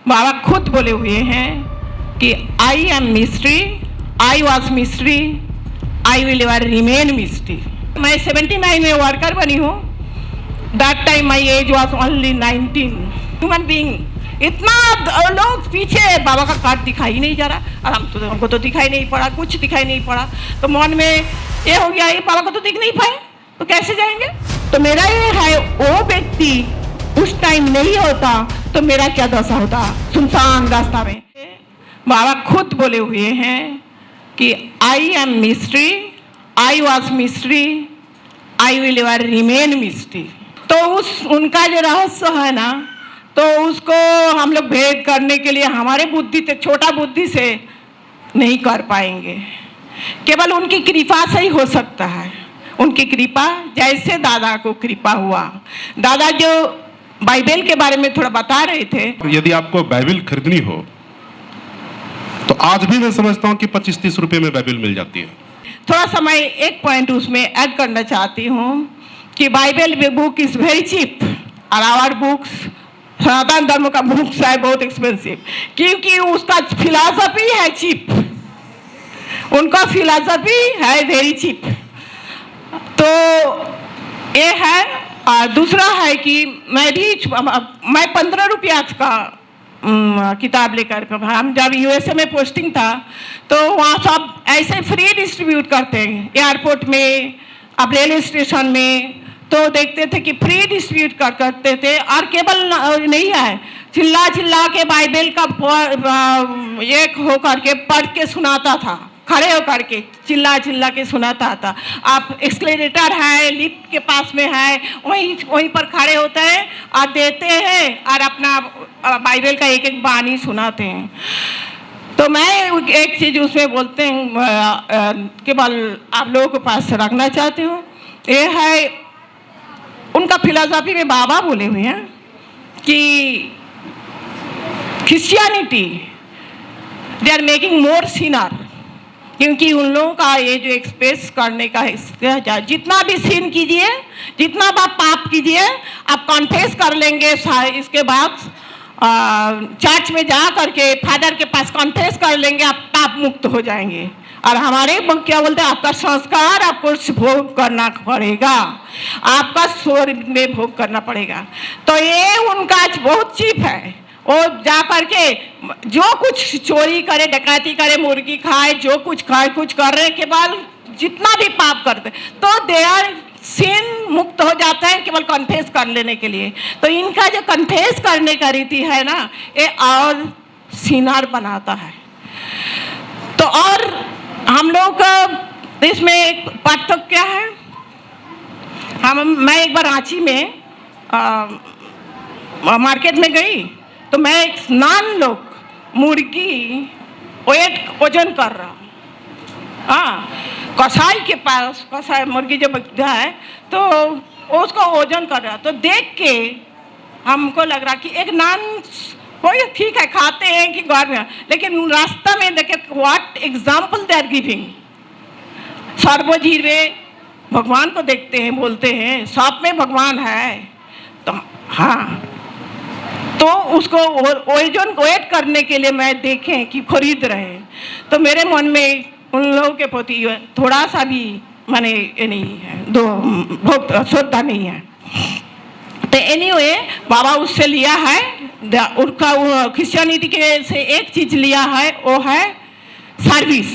बाबा खुद बोले हुए हैं कि I M mystery, I was mystery, I will ever remain mystery. मैं 79 में वर्कर बनी हूँ। That time my age was only 19। Human being इतना लोग पीछे, बाबा का कार्ड दिखाई नहीं जा रहा और हमको तो दिखाई नहीं पड़ा, कुछ दिखाई नहीं पड़ा। तो मन में ये हो गया, ये बाबा को तो दिख नहीं पाए तो कैसे जाएंगे। तो मेरा ये है, वो व्यक्ति उस टाइम नहीं होता तो मेरा क्या दशा होता सुनसान रास्ता में। बाबा खुद बोले हुए हैं कि I M mystery, I was mystery, I will ever remain mystery. तो उनका जो रहस्य है ना, तो उसको हम लोग भेद करने के लिए हमारे बुद्धि से, छोटा बुद्धि से नहीं कर पाएंगे। केवल उनकी कृपा से ही हो सकता है। उनकी कृपा, जैसे दादा को कृपा हुआ। दादा जो बाइबल के बारे में थोड़ा बता रहे थे। यदि आपको बाइबल खरीदनी हो तो आज भी मैं समझता हूँ कि 25-30 रुपए में बाइबल मिल जाती है। थोड़ा सा मैं एक पॉइंट उसमें ऐड करना चाहती हूँ कि Bible book is very cheap और आवर बुक्स, सनातन धर्म का बुक्स है बहुत एक्सपेंसिव, क्योंकि उसका फिलॉसफी है चीप, उनका फिलॉसफी है वेरी चीप। तो ये है। और दूसरा है कि मैं 15 रुपया का किताब लेकर, हम जब यूएसए में पोस्टिंग था तो वहाँ सब ऐसे फ्री डिस्ट्रीब्यूट करते हैं एयरपोर्ट में, अब रेलवे स्टेशन में, तो देखते थे कि फ्री डिस्ट्रीब्यूट करते थे। और केवल नहीं है, चिल्ला चिल्ला के बाइबल का एक होकर के पढ़ के सुनाता था, खड़े होकर के चिल्ला चिल्ला के सुनाता था। आप एक्सलेटर है, लिफ्ट के पास में है, वहीं पर खड़े होते हैं और देते हैं और अपना बाइबल का एक एक बानी सुनाते हैं। तो मैं एक चीज़ उसमें बोलते हैं, केवल आप लोगों के पास रखना चाहती हूँ, ये है उनका फिलॉसफी में बाबा बोले हुए हैं कि Christianity they are making more sinner, क्योंकि उन लोगों का ये जो एक्सप्रेस करने का है, जितना भी सीन कीजिए, जितना आप पाप कीजिए, आप कॉन्फेस कर लेंगे, इसके बाद चर्च में जा करके फादर के पास कॉन्फेस कर लेंगे, आप पाप मुक्त हो जाएंगे। और हमारे क्या बोलते हैं, आपका संस्कार आपको भोग करना पड़ेगा, आपका स्वर्ग में भोग करना पड़ेगा। तो ये उनका बहुत चीप है। वो जा करके जो कुछ चोरी करे, डकैती करे, मुर्गी खाए, जो कुछ खाए, कुछ करने के बाद जितना भी पाप करते तो दे आर सिन मुक्त हो जाता है केवल कन्फेस कर लेने के लिए। तो इनका जो कन्फेस करने का रीति है ना, ये और सिनार बनाता है। तो और हम लोग इसमें एक पार्थक्य क्या है, मैं एक बार रांची में मार्केट में गई तो मैं एक नान लोग मुर्गी वेट वजन कर रहा, हाँ, कसाई के पास, कसाई मुर्गी जो बिकता है तो उसको वजन कर रहा। तो देख के हमको लग रहा कि एक नान कोई ठीक है, खाते हैं कि घर में, लेकिन रास्ता में देखे what example they are giving. सर्वजीवे भगवान को देखते हैं, बोलते हैं सब में भगवान है, तो हाँ, तो उसको ओरिजिन को वेट करने के लिए मैं देखें कि खरीद रहे हैं, तो मेरे मन में उन लोगों के प्रति थोड़ा सा भी माने ये नहीं है, दो बहुत श्रद्धा नहीं है। तो एनीवे बाबा उससे लिया है, उनका क्रिश्चियनिटी के से एक चीज लिया है, वो है सर्विस।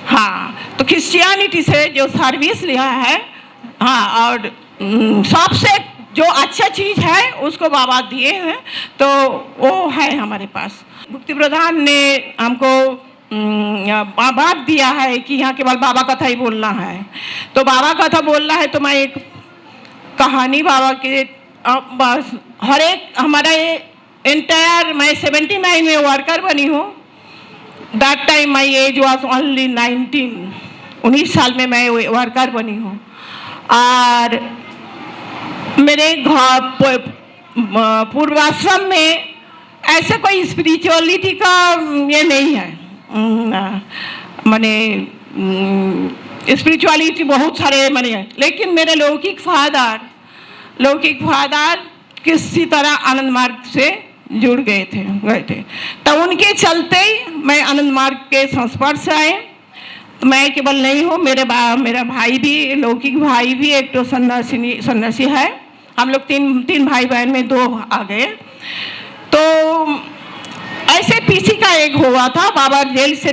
हाँ, तो क्रिश्चियनिटी से जो सर्विस लिया है, हाँ, और सबसे जो अच्छा चीज है उसको बाबा दिए हैं, तो वो है हमारे पास। मुक्ति प्रधान ने हमको बात दिया है कि यहाँ केवल बाबा कथा ही बोलना है। तो बाबा कथा बोलना है तो मैं एक कहानी बाबा के हर एक हमारा एंटायर, मैं 79 में वर्कर बनी हूँ। That time my age was only 19 साल में मैं वर्कर बनी हूँ। और मेरे घर पूर्वाश्रम में ऐसे कोई स्पिरिचुअलिटी का ये नहीं है, माने स्पिरिचुअलिटी बहुत सारे माने हैं, लेकिन मेरे लौकिक फादर किसी तरह आनंद मार्ग से जुड़ गए थे। तो उनके चलते ही मैं आनंद मार्ग के संस्पर्श से आए। तो मैं केवल नहीं हूँ, मेरा भाई भी, लौकिक भाई भी एक तो सन्यासी है। हम लोग तीन भाई बहन में 2 आ गए। तो ऐसे पीसी का एक हुआ था, बाबा जेल से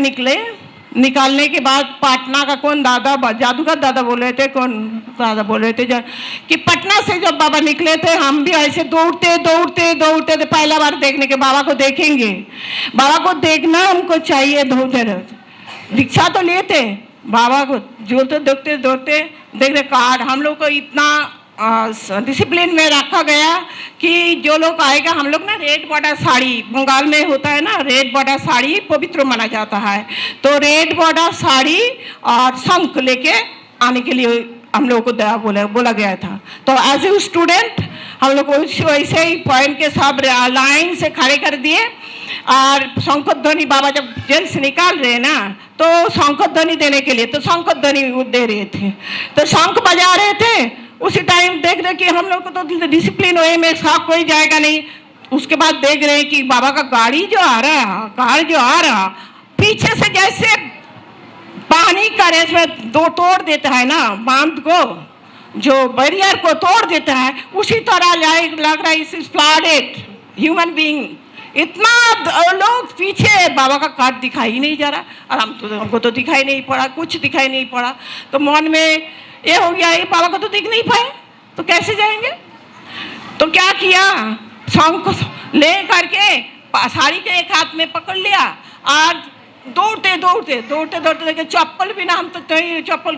निकालने के बाद पाटना का कौन दादा, जादूगर दादा बोल रहे थे, कौन दादा बोल रहे थे कि पटना से जब बाबा निकले थे हम भी ऐसे दौड़ते थे। पहला बार देखने के बाबा को देखेंगे, बाबा को देखना हमको चाहिए। दौड़ते रिक्शा तो लेते, बाबा को दौड़ते देख रहे कार। हम लोग को इतना डिसिप्लिन में रखा गया कि जो लोग आएगा, हम लोग ना रेड बॉर्डर साड़ी, बंगाल में होता है ना, रेड बॉर्डर साड़ी पवित्र माना जाता है। तो रेड बॉर्डर साड़ी और शंख लेके आने के लिए हम लोग को बोला गया था। तो एज ए स्टूडेंट हम लोग को वैसे ही पॉइंट के सब लाइन से खड़े कर दिए। और शंख ध्वनि बाबा जब जेल से निकाल रहे ना, तो शंख ध्वनि देने के लिए तो शंख ध्वनि दे रहे थे, तो शंख बजा रहे थे। उसी टाइम देख रहे कि हम लोग को तो डिसिप्लिन वे में साफ कोई जाएगा नहीं। उसके बाद देख रहे कि बाबा का गाड़ी जो आ रहा, कार जो आ रहा, पीछे से जैसे पानी का रेस में तोड़ देता है ना, बांध को, जो बैरियर को तोड़ देता है, उसी तरह लग रहा है इस फ्लडेड ह्यूमन बीइंग। इतना लोग पीछे, बाबा का कार दिखाई ही नहीं जा रहा, और हमको तो दिखाई नहीं पड़ा, कुछ दिखाई नहीं पड़ा। तो मन में ये हो गया, ये बाबा को तो दिख नहीं पाए तो कैसे जाएंगे। तो क्या किया, शंख ले करके साड़ी के एक हाथ में पकड़ लिया और दौड़ते देखे चप्पल भी ना, हम तो चप्पल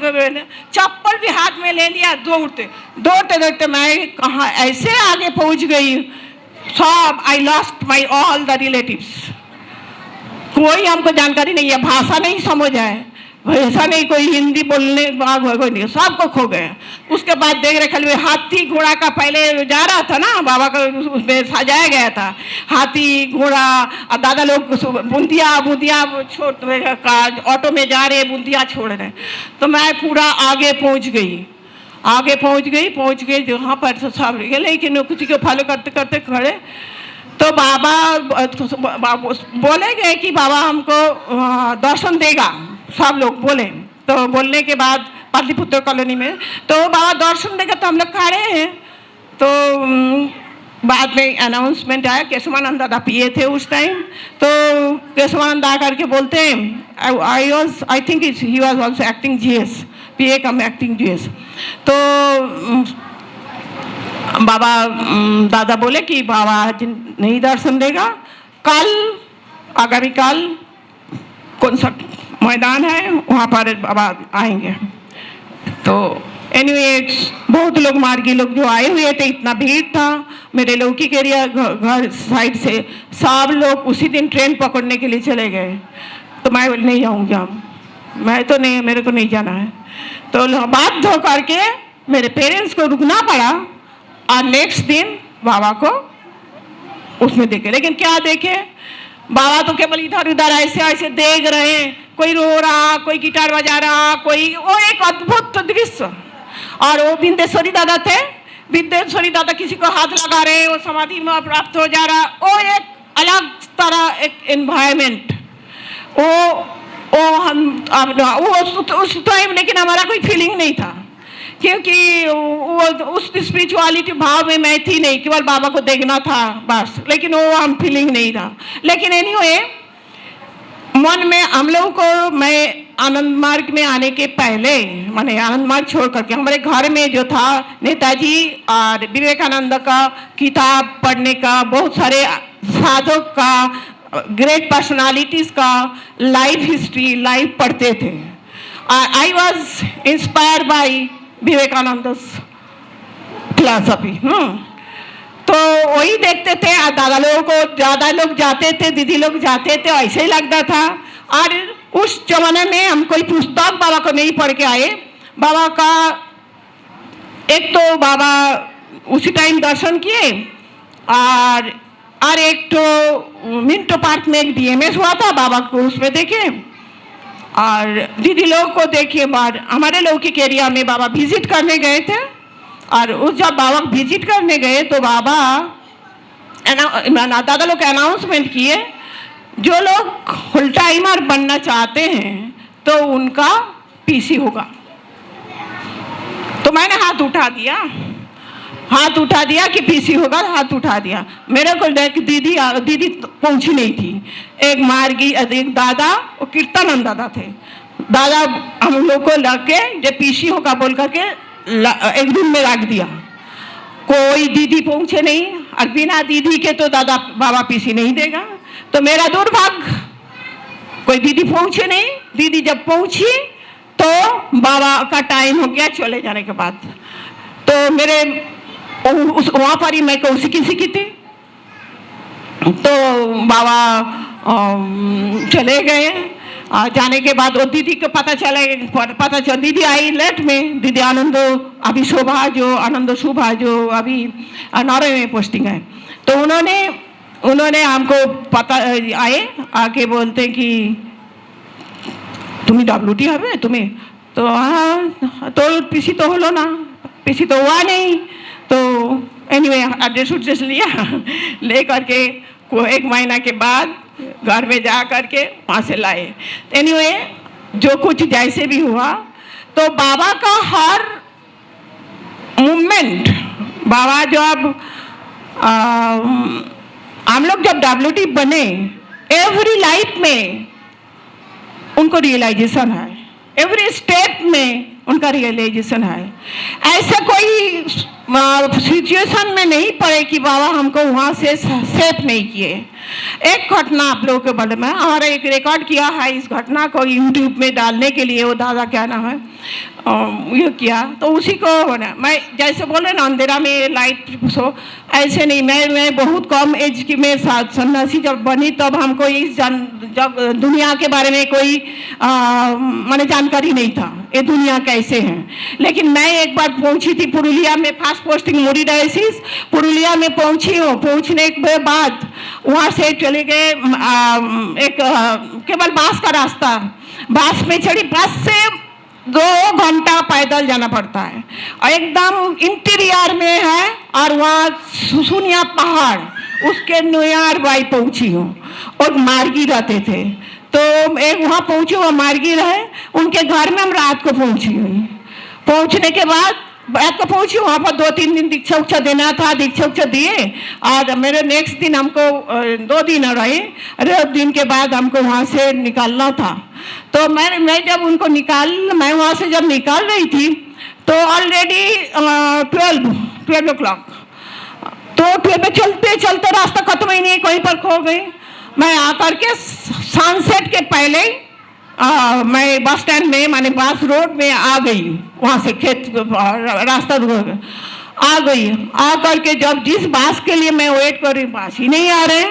भी हाथ में ले लिया। दौड़ते मैं कहाँ ऐसे आगे पहुंच गई, सब I lost my all the relatives. कोई हमको जानकारी नहीं है, भाषा नहीं समझ आए, ऐसा नहीं कोई हिंदी बोलने कोई नहीं, सबको खो गए। उसके बाद देख रहे खाली हाथी घोड़ा का पहले जा रहा था ना, बाबा का उसमें सजाया गया था हाथी घोड़ा, और दादा लोग बूंदिया छोड़ ऑटो में जा रहे, बूंदिया छोड़ रहे। तो मैं पूरा आगे पहुंच गई जहाँ पर तो सब लेकिन किसी को फॉलो करते खड़े। तो बाबा बोले गए कि बाबा हमको दर्शन देगा, सब लोग बोले। तो बोलने के बाद पाटलिपुत्र कॉलोनी में तो बाबा दर्शन देगा, तो हम लोग खड़े हैं। तो बाद में अनाउंसमेंट आया, केशवानंद दादा पिए थे उस टाइम। तो केशवानंद आ करके बोलते हैं, I think he was also acting GS, PA come acting GS. तो बाबा दादा बोले कि बाबा आज नहीं दर्शन देगा, कल आगामी कल कौन सा मैदान है वहाँ पर बाबा आएंगे। तो एनीवे बहुत लोग मार्गी लोग जो आए हुए थे, इतना भीड़ था। मेरे लौकिक एरिया घर साइड से सब लोग उसी दिन ट्रेन पकड़ने के लिए चले गए। तो मैं नहीं आऊँगा, मैं तो नहीं, मेरे को नहीं जाना है। तो बात धो करके मेरे पेरेंट्स को रुकना पड़ा, और नेक्स्ट दिन बाबा को उसमें देखे। लेकिन क्या देखे, बाबा तो केवल इधर उधर ऐसे देख रहे, कोई रो रहा, कोई गिटार बजा रहा, कोई, वो एक अद्भुत दृश्य। और वो विंदेश्वरी दादा थे, विंदेश्वरी दादा किसी को हाथ लगा रहे, वो समाधि में प्राप्त हो जा रहा। वो एक अलग तरह एक एनवायरमेंट, वो हम उस टाइम, लेकिन हमारा कोई फीलिंग नहीं था, क्योंकि वो उस स्पिरिचुअलिटी भाव में मैं थी नहीं, केवल बाबा को देखना था बस। लेकिन वो हम फीलिंग नहीं था। लेकिन एनीवे मन में हम लोगों को, मैं आनंद मार्ग में आने के पहले, माने आनंद मार्ग छोड़ करके हमारे घर में जो था नेताजी और विवेकानंद का किताब पढ़ने का, बहुत सारे साधक का, ग्रेट पर्सनालिटीज का लाइफ हिस्ट्री लाइव पढ़ते थे। I was inspired by Vivekananda philosophy. तो वही देखते थे, दादा लोगों को ज़्यादा लोग जाते थे, दीदी लोग जाते थे, ऐसे ही लगता था। और उस जमाने में हम कोई पुस्तक बाबा को नहीं पढ़ के आए। बाबा का एक तो बाबा उसी टाइम दर्शन किए, और एक तो मिंटो पार्क में एक DMS हुआ था, बाबा को उसमें देखे, और दीदी लोग को देखे। बाद हमारे लौकिक एरिया में बाबा विजिट करने गए थे, और उस जब बाबा विजिट करने गए तो बाबा दादा लोग अनाउंसमेंट किए, जो लोग फुल टाइमर बनना चाहते हैं तो उनका पीसी होगा। तो मैंने हाथ उठा दिया कि पीसी होगा, हाथ उठा दिया। मेरे को दीदी पहुंची नहीं थी। एक दादा, वो कीर्तन दादा थे, दादा हम लोग को लगे जो पीसी होगा बोल करके एक रूम में रख दिया। कोई दीदी पहुंचे नहीं, और बिना दीदी के तो दादा बाबा पीसी नहीं देगा। तो मेरा दुर्भाग्य, कोई दीदी पहुंचे नहीं। दीदी जब पहुंची तो बाबा का टाइम हो गया चले जाने के बाद। तो मेरे वहाँ पर ही मैं कौशिकी सीखी थी। तो बाबा चले गए। जाने के बाद वो दीदी को पता चला दीदी आई लेट में। दीदी आनंद शोभा जो अभी नॉर्वे में पोस्टिंग है। तो उन्होंने हमको पता आके बोलते कि तुम्हें WT है तुम्हें। तो हाँ, तो पीसी तो होलो ना, पीसी तो हुआ नहीं। तो एनीवे एड्रेस लिया, ले करके एक महीना के बाद घर में जा करके वहाँ से लाए। एनीवे जो कुछ जैसे भी हुआ, तो बाबा का हर मूवमेंट, बाबा जब हम लोग जब WT बने, एवरी लाइफ में उनको रियलाइजेशन है, एवरी स्टेप में उनका रियलाइजेशन है। ऐसा कोई सिचुएशन में नहीं पड़े कि बाबा हमको वहाँ से सेफ नहीं किए। एक घटना आप लोगों के बारे में और एक रिकॉर्ड किया है, इस घटना को यूट्यूब में डालने के लिए वो दादा क्या नाम है ये किया। तो उसी को मैं जैसे बोले ना अंधेरा में लाइट सो, ऐसे नहीं। मैं बहुत कम एज की में सन्यासी जब बनी तब हमको जब दुनिया के बारे में कोई मैंने जानकारी नहीं था, ये दुनिया कैसे है। लेकिन मैं एक बार पहुंची थी पुरुलिया में, फास्ट पोस्टिंग मुरी डायसिस पुरुलिया में पहुंची हूँ। पहुंचने के बाद वहाँ से चले गए एक केवल बांस का रास्ता, बांस में चढ़ी, बस से 2 घंटा पैदल जाना पड़ता है और एकदम इंटीरियर में है। और वहाँ सुसुनिया पहाड़, उसके न्यूयार बाई पहुंची हूँ और मार्गी रहते थे। तो एक वहाँ पहुंचे, वो मार्गी रहे, उनके घर में हम रात को पहुंची हुई। पहुंचने के बाद रात को पहुंची, वहाँ पर 2-3 दिन दीक्षा उक्षा देना था, दीक्षा उक्षा दिए। और मेरे नेक्स्ट दिन हमको 2 दिन रहे, 2 दिन के बाद हमको वहाँ से निकालना था। तो मैं जब उनको मैं वहाँ से जब निकाल रही थी तो ऑलरेडी 12 o'clock। तो 12 चलते चलते रास्ता खत्म ही नहीं, कहीं पर खो गई। मैं आकर के सनसेट के पहले मैं बस स्टैंड में माने बास रोड में आ गई। वहाँ से खेत रास्ता आ गई। आ करके जब जिस बास के लिए मैं वेट कर रही, बास ही नहीं आ रहे,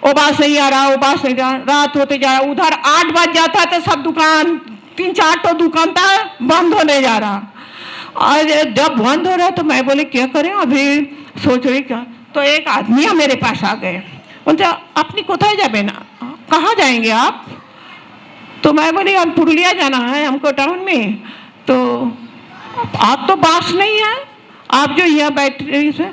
वो बास नहीं आ रहा, वो बास नहीं जा रहा। रात होते जा रहा, उधर 8 बज जाता तो सब दुकान 3-4 तो दुकान था बंद होने जा रहा। और जब बंद हो रहा तो मैं बोले क्या करें, अभी सोच रही क्या। तो एक आदमी मेरे पास आ गए, बोलते अपनी कोথায় जाबे ना, कहाँ जाएंगे आप। तो मैं बोली हम पुरुलिया जाना है हमको टाउन में। तो आप तो बास नहीं है, आप जो यहाँ बैठे से।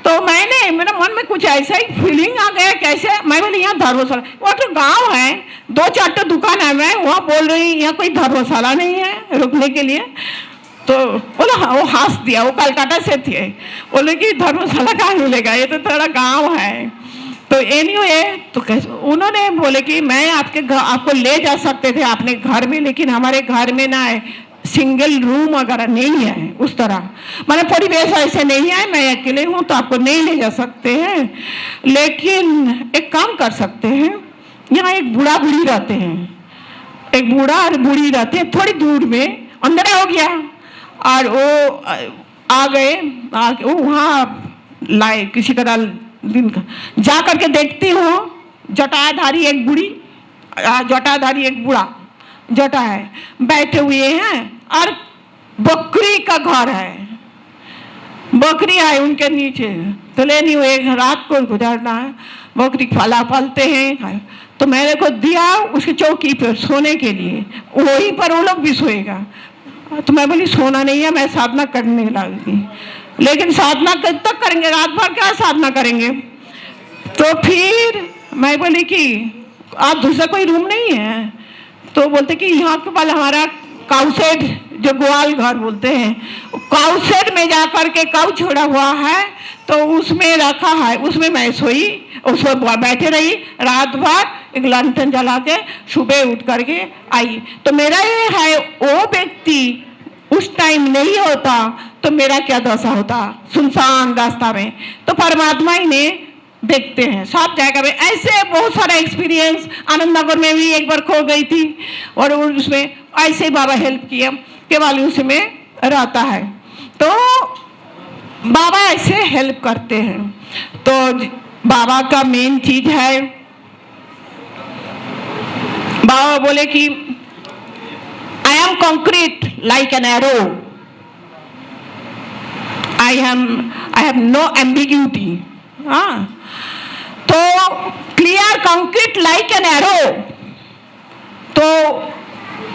तो मेरे मन में कुछ ऐसा ही फीलिंग आ गया, कैसे। मैं बोली यहाँ धर्मशाला, वो तो गांव है, 2-4 तो दुकान है। मैं वहाँ बोल रही यहाँ कोई धर्मशाला नहीं है रुकने के लिए। तो बोला वो हंस दिया, वो कलकत्ता से थे, बोले कि धर्मशाला कहाँ मिलेगा, ये तो थोड़ा गाँव है। तो एनीवे तो कैसे उन्होंने बोले कि मैं आपको ले जा सकते थे अपने घर में, लेकिन हमारे घर में ना सिंगल रूम वगैरह नहीं है उस तरह, मैंने परिवेश ऐसे नहीं है, मैं अकेले हूँ तो आपको नहीं ले जा सकते हैं। लेकिन एक काम कर सकते हैं, यहाँ एक बूढ़ा बूढ़ी रहते हैं, एक बूढ़ा और बूढ़ी रहते हैं थोड़ी दूर में। अंदर हो गया और वो आ गए, वो वहाँ लाए किसी तरह दिन का। जा करके देखती हूँ जटाधारी एक बूढ़ी, जटाधारी एक बूढ़ा जटा है, बैठे हुए हैं और बकरी का घर है, बकरी है उनके नीचे। तो लेनी हुए रात को गुजारना है, बकरी फला पालते हैं। तो मैंने को दिया उसकी चौकी पर सोने के लिए, वहीं पर वो लोग भी सोएगा। तो मैं बोली सोना नहीं है, मैं साधना करने लगी। लेकिन साधना कब तक करेंगे, रात भर क्या साधना करेंगे। तो फिर मैं बोली कि आप दूसरा कोई रूम नहीं है? तो बोलते कि यहाँ के बाद हमारा काउसेड, जो ग्वाल घर बोलते हैं, काउसेड में जा कर के काउ छोड़ा हुआ है, तो उसमें रखा है, उसमें मैं सोई, उसमें बैठे रही रात भर, एक लंठन जला के सुबह उठ करके आई। तो मेरा ये है, वो व्यक्ति उस टाइम नहीं होता तो मेरा क्या दशा होता सुनसान रास्ता में। तो परमात्मा ही ने देखते हैं सब जगह में। ऐसे बहुत सारा एक्सपीरियंस, आनंद नगर में भी एक बार खो गई थी और उसमें ऐसे बाबा हेल्प किया, केवल उसमें रहता है। तो बाबा ऐसे हेल्प करते हैं। तो बाबा का मेन चीज है, बाबा बोले कि I am concrete like an arrow, I have no ambiguity. हाँ, तो clear concrete like an arrow. तो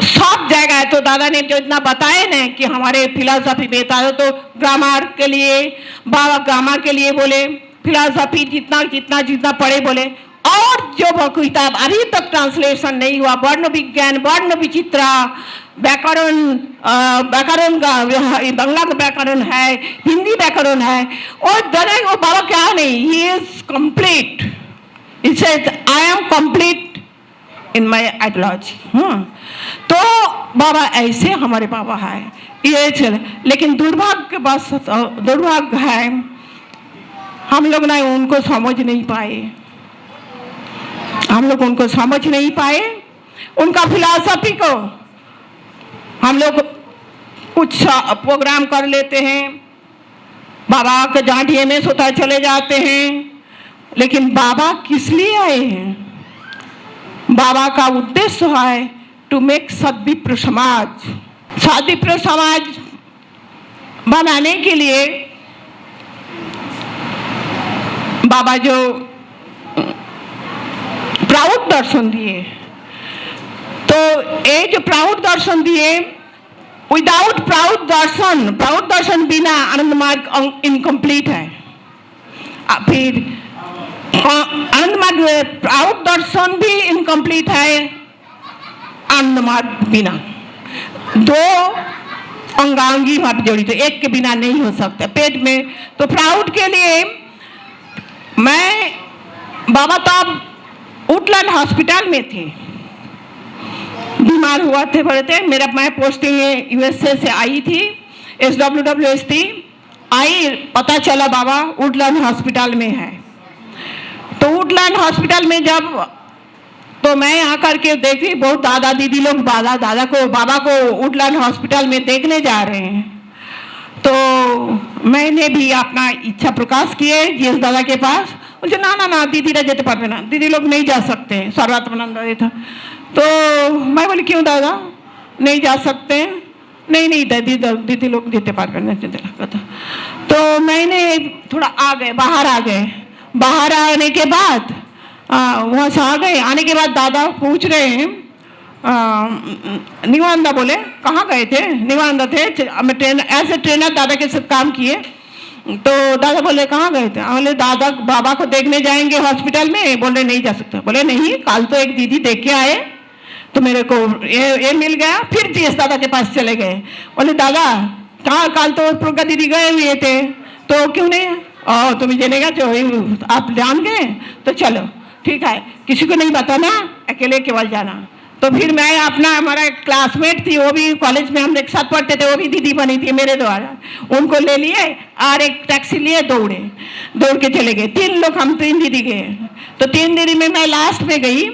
सब जगह है। तो दादा ने जो इतना बताए ना कि हमारे फिलॉसफी में था, तो ग्रामर के लिए बाबा ग्रामर के लिए बोले, फिलॉसफी जितना जितना जितना पढ़े बोले, और जो किताब अभी तक ट्रांसलेशन नहीं हुआ, वर्ण विज्ञान, वर्ण विचित्रा, व्याकरण, व्याकरण का बांग्ला का व्याकरण है, हिंदी व्याकरण है, और दादा वो बाबा क्या नहीं, he is complete, it says I am complete in my ideology. तो बाबा ऐसे हमारे बाबा है ये चल। लेकिन दुर्भाग्य है, हम लोग ना उनको समझ नहीं पाए, हम लोग उनको समझ नहीं पाए, उनका फिलॉसफी को। हम लोग कुछ प्रोग्राम कर लेते हैं, बाबा के जहाँ DMS होता है चले जाते हैं, लेकिन बाबा किस लिए आए हैं? बाबा का उद्देश्य है टू मेक सद्विप्र समाज। सद्विप्र समाज बनाने के लिए बाबा जो प्राउड दर्शन दिए, तो ये जो प्राउड दर्शन दिए, विदाउट प्राउड दर्शन बिना आनंद मार्ग इनकम्प्लीट है। फिर आनंद मार्ग प्राउड दर्शन भी इनकम्प्लीट है, आनंद मार्ग बिना। दो अंगांगी वहां पर जोड़ी, तो एक के बिना नहीं हो सकता पेट में। तो प्राउड के लिए मैं, बाबा तब वुडलैंड हॉस्पिटल में थे, बीमार हुआ थे बड़े थे। मैं पोस्टिंग USA से आई थी, SWWS थी, आई, पता चला बाबा वुडलैंड हॉस्पिटल में है। तो वुडलैंड हॉस्पिटल में जब, तो मैं यहाँ करके देखी, बहुत दादा दीदी लोग बाबा को वुडलैंड हॉस्पिटल में देखने जा रहे हैं। तो मैंने भी अपना इच्छा प्रकाश किए जिस दादा के पास, मुझे ना दीदीरा जेते पारबे ना, दीदी लोग नहीं जा सकते, सर्वात्मानंद था। तो मैं बोली क्यों दादा नहीं जा सकते? नहीं दीदी लोग जेते पारबे ना। तो मैंने थोड़ा बाहर आ गए। बाहर आने के बाद वहाँ से आ गए, आने के बाद दादा पूछ रहे हैं, निवानंदा बोले कहाँ गए थे? निवानंदा थे, एज ए ट्रेनर दादा के साथ काम किए। तो दादा बोले कहाँ गए थे? बोले दादा बाबा को देखने जाएंगे हॉस्पिटल में। बोले नहीं जा सकते। बोले नहीं, कल तो एक दीदी देख के आए तो मेरे को ये मिल गया। फिर जीएस दादा के पास चले गए। बोले दादा कहाँ, कल तो प्रज्ञा दीदी गए हुए थे, तो क्यों नहीं? तुम्हें जानेगा जो आप जान गए तो चलो ठीक है, किसी को नहीं बताना, अकेले केवल जाना। तो फिर मैं अपना, हमारा क्लासमेट थी, वो भी कॉलेज में हम एक साथ पढ़ते थे, वो भी दीदी बनी थी मेरे द्वारा, उनको ले लिए और एक टैक्सी लिए, दौड़ के चले गए। 3 लोग, हम 3 दीदी गए। तो 3 दीदी में मैं लास्ट में गई।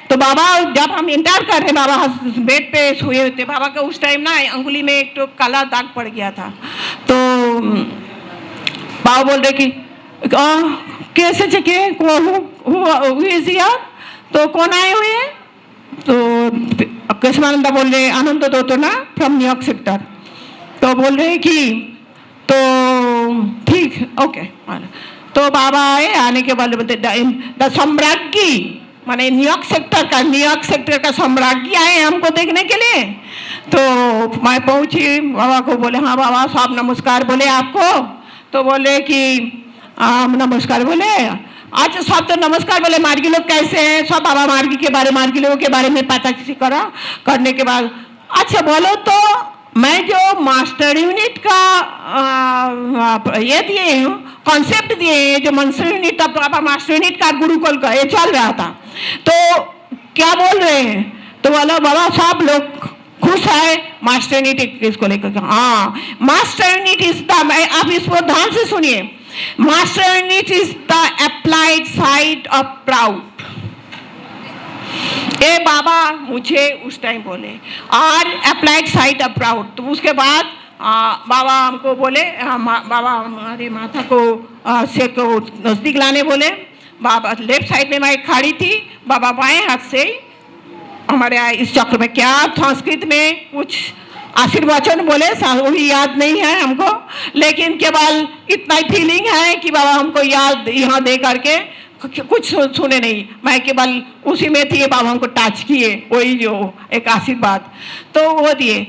तो बाबा जब हम इंटर कर रहे, बाबा बेड पे सोए हुए थे। बाबा का उस टाइम ना अंगुली में एक तो काला दाग पड़ गया था। तो बाबा बोल रहे कि कैसे चेके तो कौन आए हुए हैं? तो केशवानंदा बोल रहे आनंद दो ना फ्रॉम न्यूयॉर्क सेक्टर। तो बोल रहे कि तो ठीक ओके। तो बाबा आए, आने के बाद बोलते द सम्राज्ञी, माने न्यूयॉर्क सेक्टर का सम्राज्ञी आए हमको देखने के लिए। तो मैं पहुंची, बाबा को बोले हाँ बाबा साहब नमस्कार बोले आपको। तो बोले कि नमस्कार बोले, अच्छा सब तो नमस्कार बोले, मार्गी लोग कैसे हैं, सब बाबा मार्गी के बारे, मार्गी लोगों के बारे में पता करा। करने के बाद अच्छा बोलो तो मैं जो मास्टर यूनिट का ये दिए हूँ, कॉन्सेप्ट दिए हैं, जो मास्टर यूनिट था, मास्टर यूनिट का गुरुकुल का ये चल रहा था, तो क्या बोल रहे हैं, तो बोला बाबा सब लोग खुश है मास्टर यूनिट इसको लेकर। हाँ, मास्टर यूनिट इज द, आप इसको ध्यान से सुनिए, master unit is the applied side of proud. ये बाबा मुझे उस टाइम बोले, और अप्लाइड साइड ऑफ प्राउड। तो उसके बाद बाबा हमको बोले, बाबा हमारे माथा को से को नजदीक लाने बोले। बाबा लेफ्ट साइड में मैं खड़ी थी, बाबा बाएं हाथ से हमारे इस चक्र में क्या संस्कृत में कुछ आशीर्वचन बोले, वही याद नहीं है हमको, लेकिन केवल इतना ही फीलिंग है कि बाबा हमको याद यहाँ दे करके कुछ सुने नहीं, मैं केवल उसी में थी, बाबा हमको टच किए, वही जो एक आशीर्वाद तो वो दिए।